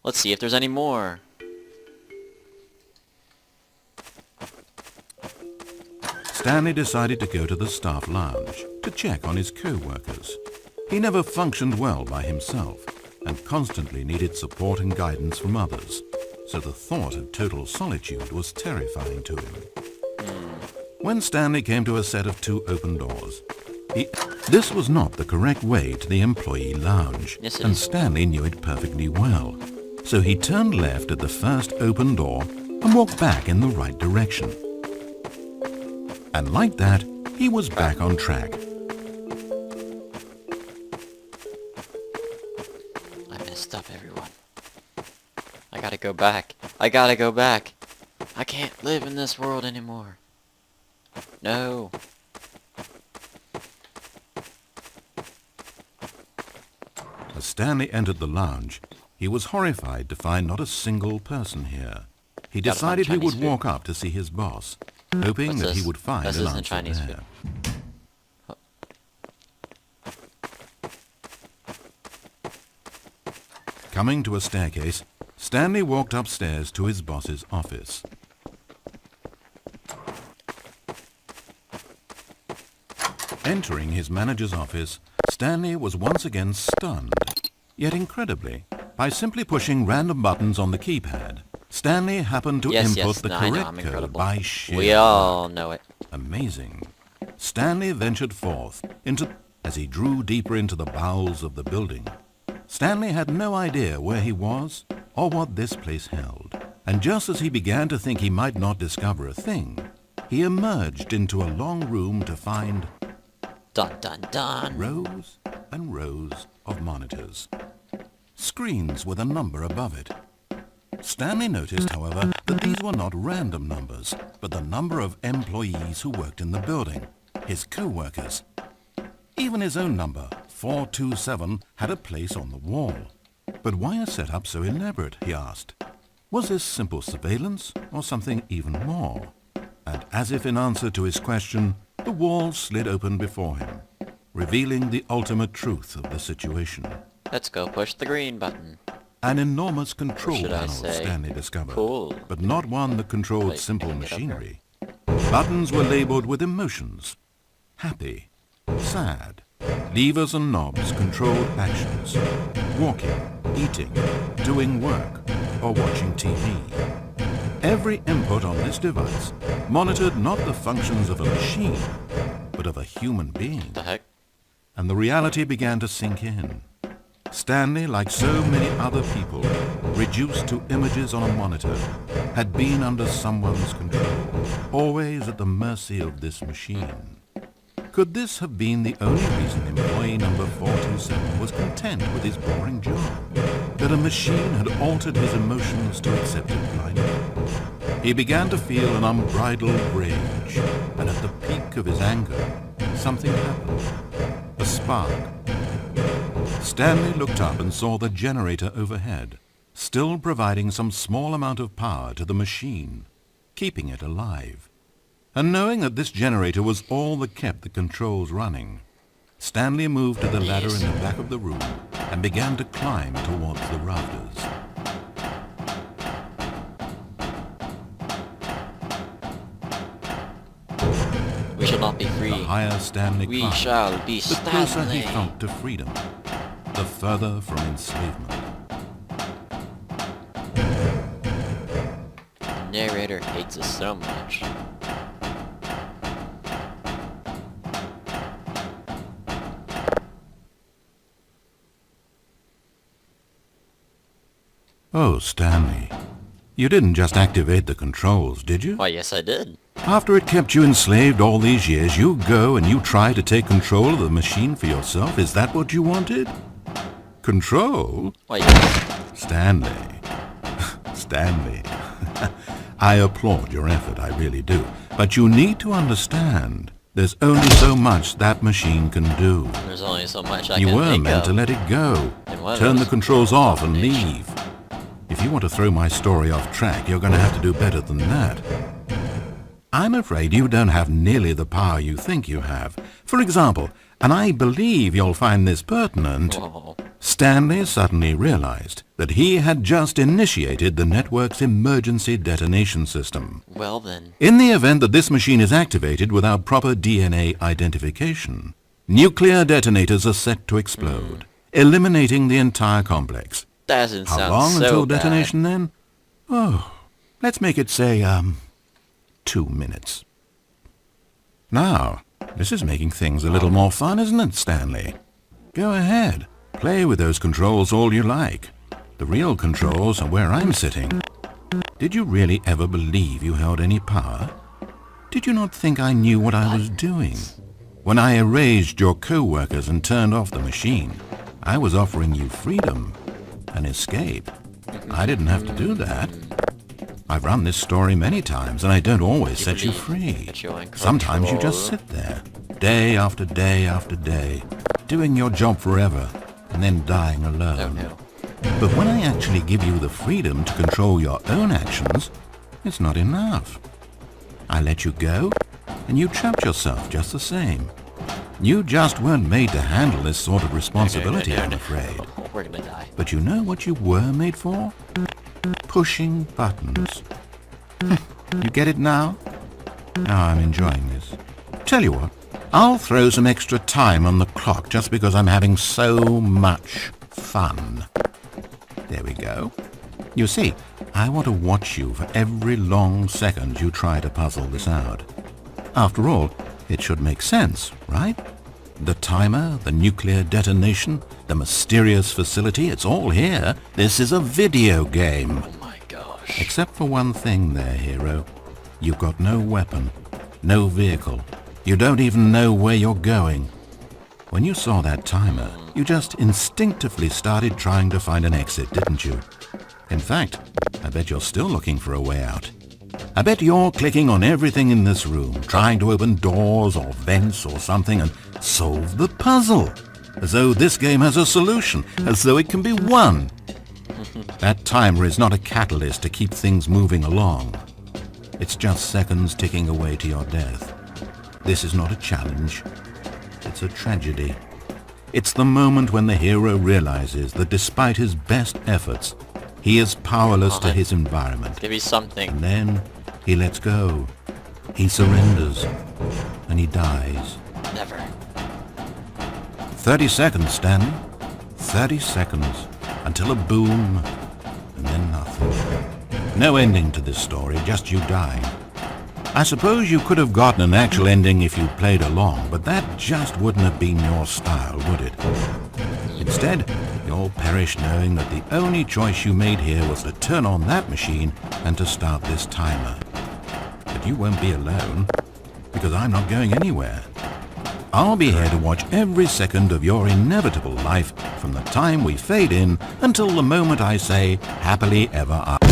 Let's see if there's any more. Stanley decided to go to the staff lounge to check on his co-workers. He never functioned well by himself and constantly needed support and guidance from others, so the thought of total solitude was terrifying to him. When Stanley came to a set of 2 open doors, this was not the correct way to the employee lounge, Yes, and Stanley knew it perfectly well. So he turned left at the first open door and walked back in the right direction. And like that, he was back on track. I messed up, everyone. I gotta go back. I gotta go back. I can't live in this world anymore. No. As Stanley entered the lounge, he was horrified to find not a single person here. He Gotta find decided he would Chinese food. walk up to see his boss, hoping What's that he this? would find This an isn't answer Chinese there. Coming to a staircase, Stanley walked upstairs to his boss's office. Entering his manager's office, Stanley was once again stunned. Yet incredibly, by simply pushing random buttons on the keypad, Stanley happened to input the no, I know, correct I'm code incredible. by sheer We all know it. Amazing. Stanley ventured forth as he drew deeper into the bowels of the building. Stanley had no idea where he was or what this place held. And just as he began to think he might not discover a thing, he emerged into a long room to find Dun dun dun. rows and rows of monitors. Screens with a number above it. Stanley noticed, however, that these were not random numbers, but the number of employees who worked in the building, his co-workers. Even his own number, 427, had a place on the wall. But why a setup so elaborate, he asked. Was this simple surveillance or something even more? And as if in answer to his question, the wall slid open before him, revealing the ultimate truth of the situation. Let's go push the green button. An enormous control should I panel, say? Stanley discovered, Cool. but not one that controlled Wait, simple can I get up here? machinery. Buttons were labeled with emotions. Happy, sad. Levers and knobs controlled actions. Walking, eating, doing work, or watching TV. Every input on this device monitored not the functions of a machine, but of a human being. The heck? And the reality began to sink in. Stanley, like so many other people, reduced to images on a monitor, had been under someone's control, always at the mercy of this machine. Could this have been the only reason employee number 427 was content with his boring job? That a machine had altered his emotions to accept it blindly? He began to feel an unbridled rage, and at the peak of his anger, something happened. A spark. Stanley looked up and saw the generator overhead, still providing some small amount of power to the machine, keeping it alive. And knowing that this generator was all that kept the controls running, Stanley moved to the ladder in the back of the room and began to climb towards the rafters. We shall not be free. The higher Stanley We climbed, shall be the closer he Stanley. felt to freedom, the further from enslavement. The narrator hates us so much. Oh, Stanley, you didn't just activate the controls, did you? Why, yes I did. After it kept you enslaved all these years, you go and you try to take control of the machine for yourself? Is that what you wanted? Control? Why, yes. Stanley. Stanley. I applaud your effort, I really do. But you need to understand, there's only so much that machine can do. There's only so much I You can were think meant of. to let it go. And one of Turn the those controls off and combination. leave. If you want to throw my story off track, you're going to have to do better than that. I'm afraid you don't have nearly the power you think you have. For example, and I believe you'll find this pertinent, Whoa. Stanley suddenly realized that he had just initiated the network's emergency detonation system. Well then. In the event that this machine is activated without proper DNA identification, nuclear detonators are set to explode, eliminating the entire complex. Doesn't How sound long so until bad. detonation then? Oh, let's make it say, 2 minutes. Now, this is making things a little more fun, isn't it, Stanley? Go ahead. Play with those controls all you like. The real controls are where I'm sitting. Did you really ever believe you held any power? Did you not think I knew what I was doing? When I erased your co-workers and turned off the machine, I was offering you freedom, an escape. I didn't have to do that. I've run this story many times, and I don't always set you free. Sometimes you just sit there, day after day after day, doing your job forever, and then dying alone. Oh no. But when I actually give you the freedom to control your own actions, it's not enough. I let you go, and you trapped yourself just the same. You just weren't made to handle this sort of responsibility, I'm afraid. We're gonna die. But you know what you were made for? Pushing buttons. You get it now? Now I'm enjoying this. Tell you what, I'll throw some extra time on the clock just because I'm having so much fun. There we go. You see, I want to watch you for every long second you try to puzzle this out. After all, it should make sense, right? The timer, the nuclear detonation, the mysterious facility, it's all here. This is a video game. Oh my gosh. Except for one thing there, hero. You've got no weapon, no vehicle. You don't even know where you're going. When you saw that timer, you just instinctively started trying to find an exit, didn't you? In fact, I bet you're still looking for a way out. I bet you're clicking on everything in this room, trying to open doors or vents or something and solve the puzzle. As though this game has a solution, as though it can be won. That timer is not a catalyst to keep things moving along. It's just seconds ticking away to your death. This is not a challenge. It's a tragedy. It's the moment when the hero realizes that despite his best efforts, he is powerless to his environment. Give me something. And then he lets go. He surrenders. And he dies. Never. 30 seconds, Stanley. 30 seconds. Until a boom. And then nothing. No ending to this story, just you dying. I suppose you could have gotten an actual ending if you played along, but that just wouldn't have been your style, would it? Instead, you'll perish knowing that the only choice you made here was to turn on that machine and to start this timer. But you won't be alone, because I'm not going anywhere. I'll be here to watch every second of your inevitable life from the time we fade in until the moment I say, happily ever after.